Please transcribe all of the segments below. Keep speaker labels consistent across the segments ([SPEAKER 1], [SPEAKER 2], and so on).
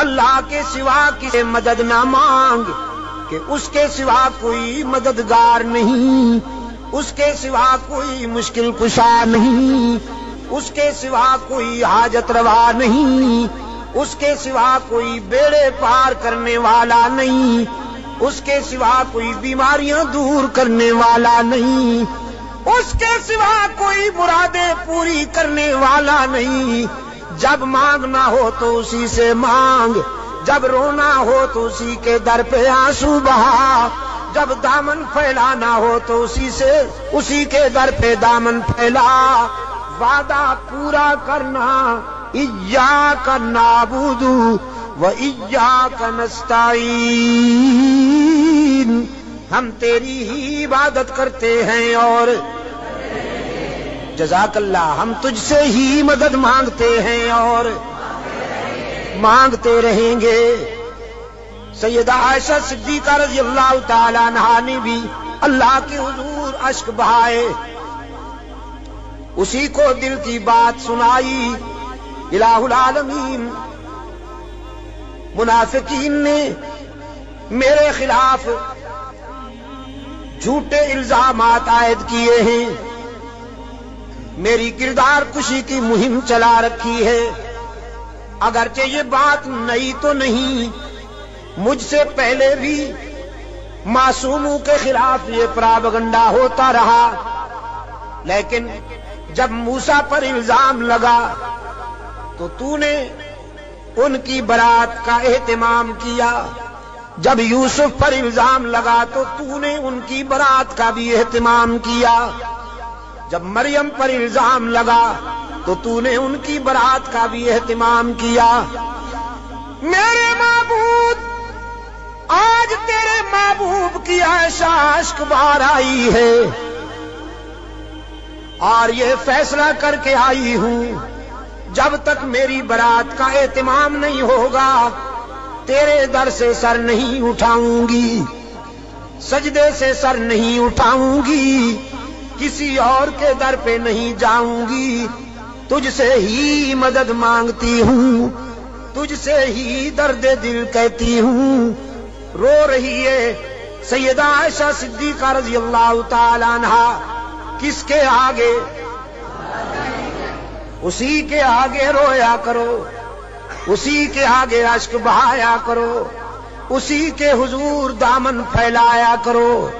[SPEAKER 1] اللہ کے سوا کسی مدد نہ مانگ کہ اس کے سوا کوئی مددگار نہیں، اس کے سوا کوئی مشکل کشا نہیں، اس کے سوا کوئی حاجت روا نہیں، اس کے سوا کوئی بیڑے پار کرنے والا نہیں، اس کے سوا کوئی بیماریاں دور کرنے والا نہیں، اس کے سوا کوئی مرادیں پوری کرنے والا نہیں۔ جب مانگنا ہو تو اسی سے مانگ، جب رونا ہو تو اسی کے در پہ آنسو بہا، جب دامن پھیلانا ہو تو اسی کے در پہ دامن پھیلا۔ وعدہ پورا کرنا، ایاک نعبد و ایاک نستعین، ہم تیری ہی عبادت کرتے ہیں اور جزاک اللہ، ہم تجھ سے ہی مدد مانگتے ہیں اور مانگتے رہیں گے۔ سیدہ عائشہ صدیقہ رضی اللہ تعالی عنہا نے بھی اللہ کے حضور اشک بہائے، اسی کو دل کی بات سنائی۔ الہ العالمین منافقین نے میرے خلاف جھوٹے الزامات عائد کیے ہیں، میری کردار کشی کی مہم چلا رکھی ہے۔ اگرچہ یہ بات نئی تو نہیں، مجھ سے پہلے بھی معصوموں کے خلاف یہ پراپگنڈا ہوتا رہا، لیکن جب موسیٰ پر الزام لگا تو نے ان کی برات کا اہتمام کیا، جب یوسف پر الزام لگا تو نے ان کی برات کا بھی اہتمام کیا، جب مریم پر الزام لگا تو نے ان کی برات کا بھی اہتمام کیا۔ میرے معبود، آج تیرے محبوب کی عائشہ اشک بار آئی ہے اور یہ فیصلہ کر کے آئی ہوں، جب تک میری برات کا اہتمام نہیں ہوگا تیرے در سے سر نہیں اٹھاؤں گی، سجدے سے سر نہیں اٹھاؤں گی، کسی اور کے در پہ نہیں جاؤں گی، تجھ سے ہی مدد مانگتی ہوں، تجھ سے ہی درد دل کہتی ہوں۔ رو رہی ہے سیدہ عائشہ صدیقہ رضی اللہ تعالی عنہا، کس کے آگے؟ اسی کے آگے رویا کرو، اسی کے آگے اشک بہایا کرو، اسی کے حضور دامن پھیلایا کرو،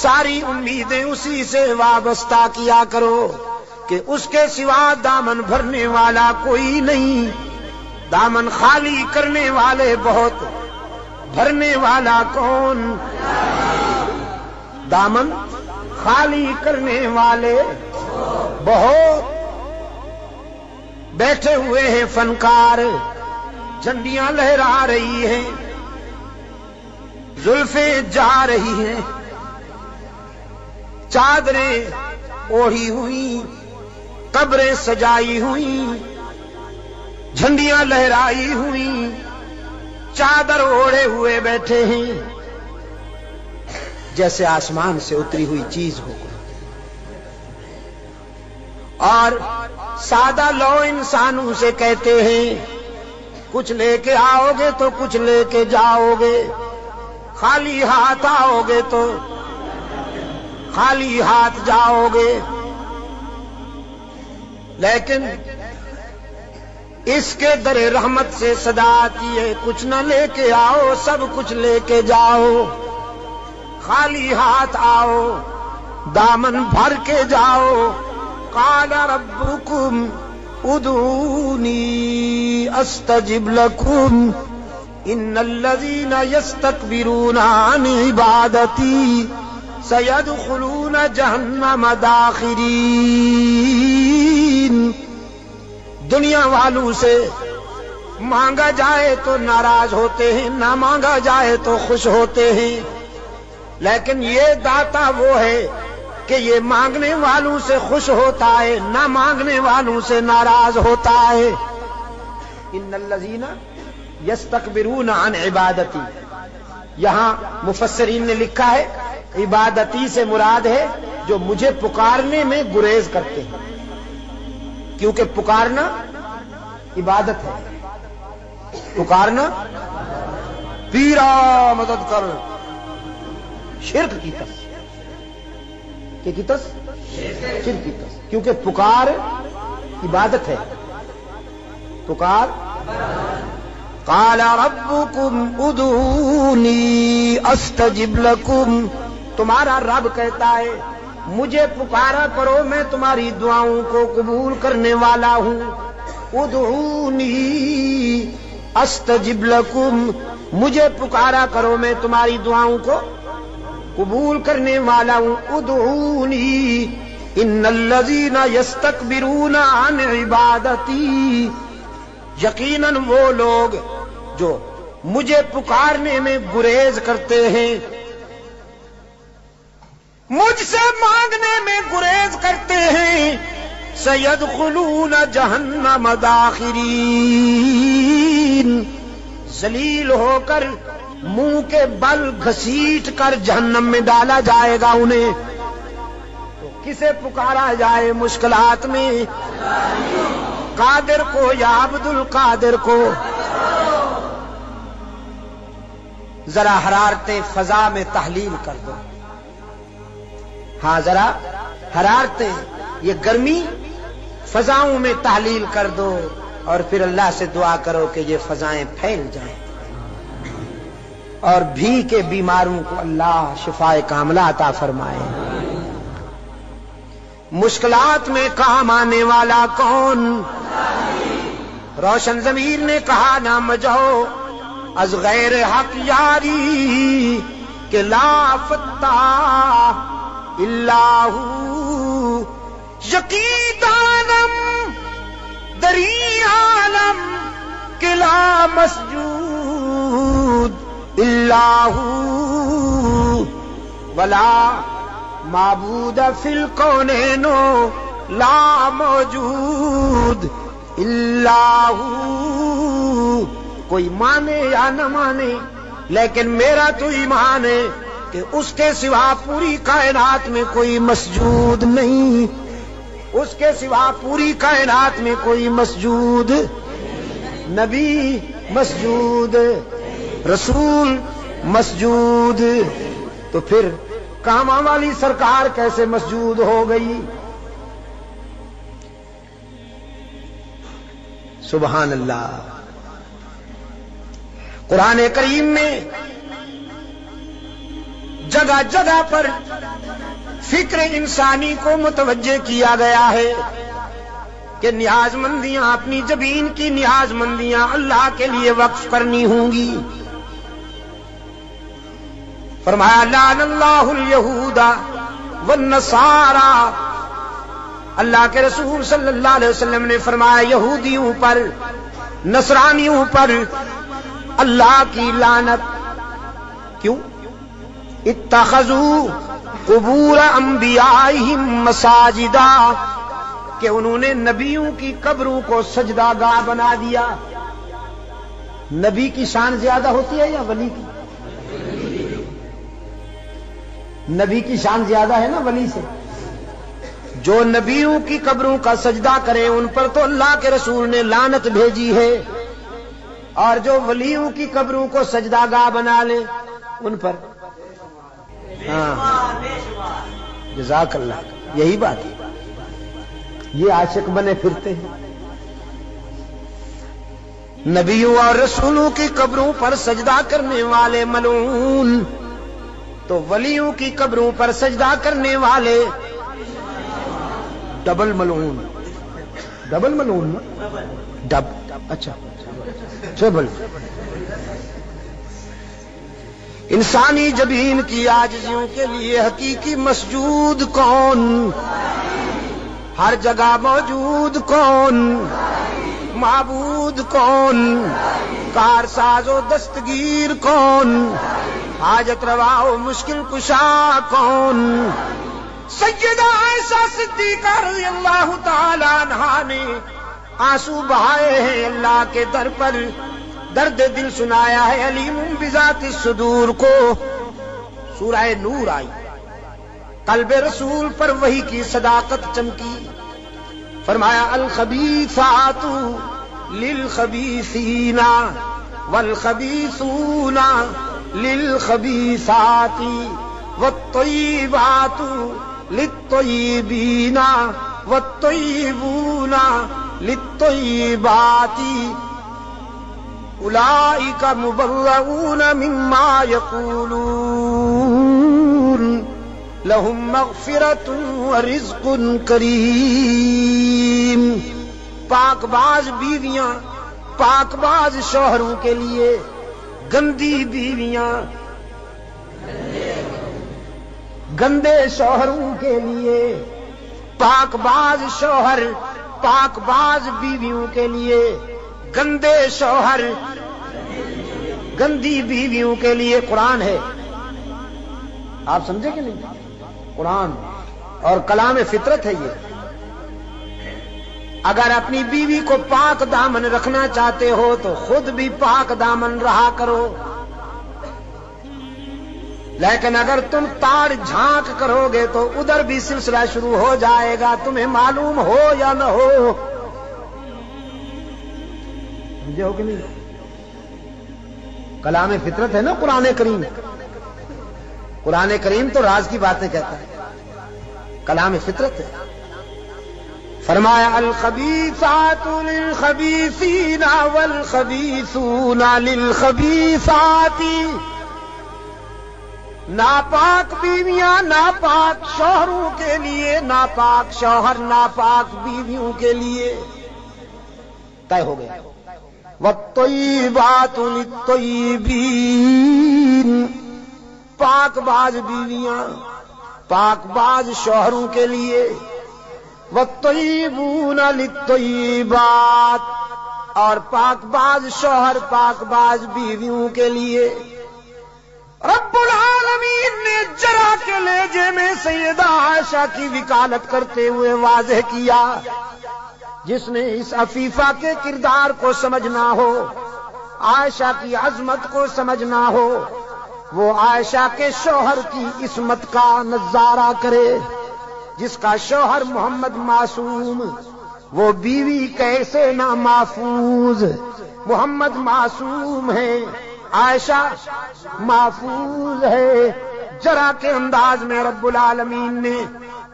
[SPEAKER 1] ساری امیدیں اسی سے وابستہ کیا کرو کہ اس کے سوا دامن بھرنے والا کوئی نہیں، دامن خالی کرنے والے بہت، بھرنے والا کون؟ دامن خالی کرنے والے بہت۔ بیٹھے ہوئے ہیں فنکار، جھنڈیاں لہرا رہی ہیں، زلفیں جا رہی ہیں، چادریں اوڑھی ہوئی، قبریں سجائی ہوئی، جھنڈیاں لہرائی ہوئی، چادر اوڑھے ہوئے بیٹھے ہیں، جیسے آسمان سے اتری ہوئی چیز ہو، اور سادہ لو انسانوں سے کہتے ہیں کچھ لے کے آؤ گے تو کچھ لے کے جاؤ گے، خالی ہاتھ آؤ گے تو خالی ہاتھ جاؤ گے، لیکن اس کے در رحمت سے صدا آتی ہے کچھ نہ لے کے آؤ، سب کچھ لے کے جاؤ، خالی ہاتھ آؤ، دامن بھر کے جاؤ۔ قال ربکم ادعونی استجب لکم ان الذین یستکبرون عن عبادتی سیدخلون جہنم داخرین۔ دنیا والوں سے مانگا جائے تو ناراض ہوتے ہیں، نہ مانگا جائے تو خوش ہوتے ہیں، لیکن یہ داتا وہ ہے کہ یہ مانگنے والوں سے خوش ہوتا ہے، نہ مانگنے والوں سے ناراض ہوتا ہے۔ ان الذین یستکبرون عن عبادتی، یہاں مفسرین نے لکھا ہے عبادتی سے مراد ہے جو مجھے پکارنے میں گریز کرتے ہیں، کیونکہ پکارنا عبادت ہے، پکارنا پیرا مدد کر، شرک کی تس، کہ کی تس شرک کی تس، کیونکہ پکار عبادت ہے، پکار قال ربکم ادعونی استجب لکم، تمہارا رب کہتا ہے مجھے پکارا کرو میں تمہاری دعاؤں کو قبول کرنے والا ہوں، ادعونی استجب لکم، مجھے پکارا کرو میں تمہاری دعاؤں کو قبول کرنے والا ہوں، ادعونی ان الذین یستکبرون عن عبادتی، یقیناً وہ لوگ جو مجھے پکارنے میں گریز کرتے ہیں، مجھ سے مانگنے میں گریز کرتے ہیں، سیدخلون جہنم داخرین، ذلیل ہو کر منہ کے بل گھسیٹ کر جہنم میں ڈالا جائے گا انہیں۔ تو کسے پکارا جائے مشکلات میں؟ قادر کو یا عبد القادر کو؟ ذرا حرارت فضا میں تحلیل کر دو، ہاں ذرا حرارتیں، یہ گرمی فضاؤں میں تحلیل کر دو، اور پھر اللہ سے دعا کرو کہ یہ فضائیں پھیل جائیں اور بھی کے بیماروں کو اللہ شفائے کاملہ عطا فرمائے۔ مشکلات میں کام آنے والا کون؟ روشن ضمیر نے کہا نہ مجھو از غیر حق یاری، کہ لا فتح اللہ یقی دانم دری عالم، کہ لا مسجود اللہ ولا معبود فی الکونین لا موجود اللہ، کوئی مانے یا نہ مانے لیکن میرا تو ایمان ہے کہ اس کے سوا پوری کائنات میں کوئی مسجود نہیں، اس کے سوا پوری کائنات میں کوئی مسجود، نبی مسجود، رسول مسجود، تو پھر کاما والی سرکار کیسے مسجود ہو گئی؟ سبحان اللہ۔ قرآن کریم میں جگہ جگہ پر فکر انسانی کو متوجہ کیا گیا ہے کہ نیاز مندیاں، اپنی جبین کی نیاز مندیاں اللہ کے لیے وقف کرنی ہوں گی۔ فرمایا لعن اللہ الیہود والنصارى، اللہ کے رسول صلی اللہ علیہ وسلم نے فرمایا یہودیوں پر، نصرانیوں پر اللہ کی لعنت۔ کیوں؟ اتخذوا قبور انبیائہم مساجدا، کہ انہوں نے نبیوں کی قبروں کو سجدہ گاہ بنا دیا۔ نبی کی شان زیادہ ہوتی ہے یا ولی کی؟ نبی کی شان زیادہ ہے نا ولی سے۔ جو نبیوں کی قبروں کا سجدہ کریں ان پر تو اللہ کے رسول نے لعنت بھیجی ہے، اور جو ولیوں کی قبروں کو سجدہ گاہ بنا لیں ان پر، ہاں جزاک اللہ، یہی بات ہے، یہ عاشق بنے پھرتے ہیں۔ نبیوں اور رسولوں کی قبروں پر سجدہ کرنے والے ملعون، تو ولیوں کی قبروں پر سجدہ کرنے والے ڈبل ملعون۔ ڈبل ملعون نا؟ اچھا ڈبل۔ انسانی جبین کی عاجزیوں کے لیے حقیقی مسجود کون؟ ہر جگہ موجود کون؟ معبود کون؟ کارساز و دستگیر کون؟ حاجت روا و مشکل کشا کون؟ سیدہ عائشہ صدیقہ رضی اللہ تعالی عنہا نے آنسو بہائے ہیں اللہ کے در پر، درد دل سنایا ہے علیم بذات الصدور کو۔ سورہ نور آئی، قلب رسول پر وحی کی صداقت چمکی، فرمایا الخبیثات للخبیثین والخبیثون للخبیثات والطیبات للطیبین والطیبون للطیبات اولئک مبرؤون مما یقولون لہم مغفرۃ ورزق کریم. پاک باز بیویاں پاک باز شوہروں کے لیے، گندی بیویاں گندے شوہروں کے لیے، پاک باز شوہر پاک باز بیویوں کے لیے، گندے شوہر گندی بیویوں کے لیے قرآن ہے. آپ سمجھے کہ نہیں؟ قرآن اور کلام فطرت ہے یہ. اگر اپنی بیوی کو پاک دامن رکھنا چاہتے ہو تو خود بھی پاک دامن رہا کرو، لیکن اگر تم تاڑ جھانک کرو گے تو ادھر بھی سلسلہ شروع ہو جائے گا، تمہیں معلوم ہو یا نہ ہو. سمجھے ہو کہ نہیں؟ کلام فطرت ہے نا قرآن کریم. قرآن کریم تو راز کی باتیں کہتا ہے، کلام فطرت ہے. فرمایا الخبیثات للخبیثین والخبیثون للخبیثات. ناپاک بیویاں ناپاک شوہروں کے لیے، ناپاک شوہر ناپاک بیویوں کے لیے. طے ہو گیا. والطیبات للطیبین. پاک باز بیویاں پاک باز شوہروں کے لیے، والطیبون للطیبات، اور پاک باز شوہر پاک باز بیویوں کے لیے. رب العالمین نے جرا کے لہجے میں سیدہ عائشہ کی وکالت کرتے ہوئے واضح کیا. جس نے اس عفیفہ کے کردار کو سمجھنا ہو، عائشہ کی عظمت کو سمجھنا ہو، وہ عائشہ کے شوہر کی عصمت کا نظارہ کرے. جس کا شوہر محمد معصوم، وہ بیوی کیسے نہ محفوظ. محمد معصوم ہے، عائشہ محفوظ ہے. جرا کے انداز میں رب العالمین نے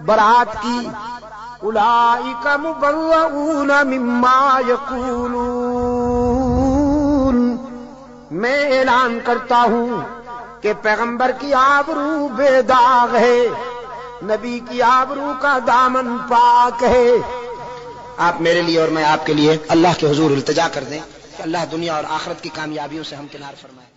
[SPEAKER 1] برات کی. اولئک مبرؤون مما یقولون. میں اعلان کرتا ہوں کہ پیغمبر کی آبرو بے داغ ہے، نبی کی آبرو کا دامن پاک ہے. آپ میرے لیے اور میں آپ کے لیے اللہ کے حضور التجا کر دیں کہ اللہ دنیا اور آخرت کی کامیابیوں سے ہم کنار فرمائے.